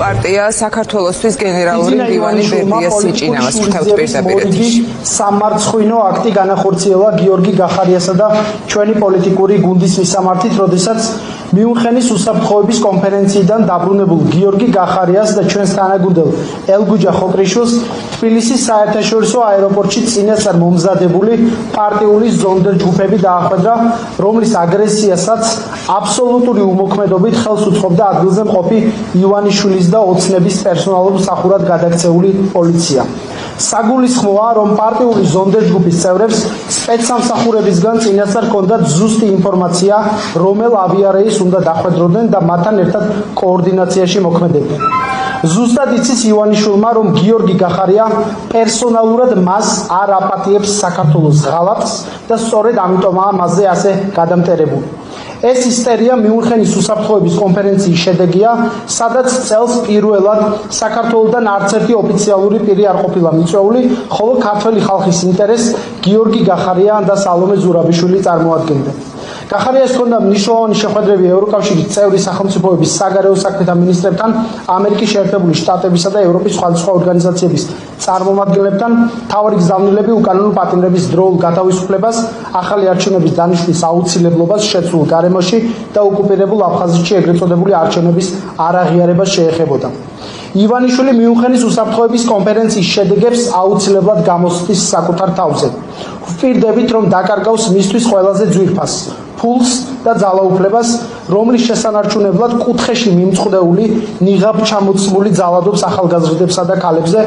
პარტია საქართველოსთვის გენერალური მდივანი ბერდია სიჭინავას ვრთავთ პირდაპირ ეთერში. სამარცხვინო აქტი განახორციელა გიორგი გახარიასა და ჩვენი პოლიტიკური გუნდის მისამართით, როდესაც მიუნხენის უსაფრთხოების კონფერენციიდან დაბრუნებულ გიორგი გახარიას და ჩვენს თანაგუნდელ ელგუჯა ხოკრიშვილს თბილისის საერთაშორისო აეროპორტში წინასწარ მომზადებული პარტიული ზონდერ ჯგუფები დაახვედრა, რომლის აგრესიასაც აბსოლუტური უმოქმედობით ხელს უწყობდა ადგილზე მყოფი ივანიშვილის და ოცნების პერსონალურ მსახურად გადაქცეული პოლიცია. საგულისხმოა, რომ პარტიული ზონდერ ჯგუფის წევრებს სპეცსამსახურებისგან წინასწარ ჰქონდათ ზუსტი ინფორმაცია, რომელ ავიარეის უნდა დახვედროდნენ და მათთან ერთად კოორდინაციაში მოქმედებდნენ. ზუსტად იცის ივანიშვილმა, რომ გიორგი გახარია პერსონალურად მას არ აპატიებს საქართველოს ღალატს და სწორედ ამიტომაა მასზე ასე გადამტერებული. ეს ისტერია მიუნხენის უსაფრთხოების კონფერენციის შედეგია, სადაც წელს პირველად საქართველოსთან არც ერთი ოფიციალური პირი არ ყოფილა მიწვეული, ხოლო ქართველი ხალხის ინტერესს გიორგი გახარია და სალომე ზურაბიშვილი წარმოადგენდნენ. გახარიას ჰქონდა მნიშვნელოვანი შეხვედრები ევროკავშირის წევრი სახელმწიფოების საგარეო საქმეთა მინისტრებთან, ამერიკის შეერთებული შტატებისა და ევროპის სხვადასხვა ორგანიზაციების წარმომადგენლებთან, მთავარი გზავნილები უკანონო პატიმრების დროულ გათავისუფლებას, ახალი არჩევნების დანიშნვის აუცილებლობას შეცვლილ გარემოში და ოკუპირებულ აფხაზეთში ეგრეთ წოდებული არჩევნების არაღიარებას შეეხებოდა. ივანიშვილი მიუნხენის უსაფრთხოების კონფერენციის შედეგებს აუცილებლად გამოსცდის საკუთარ თავზე. ვპირდებით, რომ დაკარგავს მისთვის ყველაზე ძვირფასს, ფულს და ძალაუფლებას, რომლის შესანარჩუნებლად კუთხეში მიმწყდეული ნიღაბ ჩამოცმული ძალადობს ახალგაზრდებსა და ქალებზე,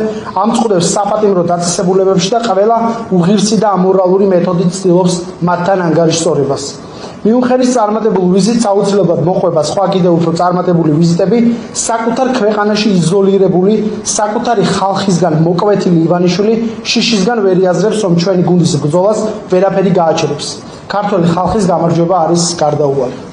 ამწყდებს საპატიმრო დაწესებულებებში და ყველა უღირსი და ამორალური მეთოდით ცდილობს მათთან ანგარიშსწორებას. მიუნხენის წარმატებულ ვიზიტს აუცილებლად მოჰყვება სხვა კიდევ უფრო წარმატებული ვიზიტები, საკუთარ ქვეყანაში იზოლირებული, საკუთარი ხალხისგან მოკვეთილი ივანიშვილი შიშისგან ვერ იაზრებს, რომ ჩვენი გუნდის ბრძოლას ვერაფერი გააჩერებს. ქართველი ხალხის გამარჯვება არის გარდაუვალი.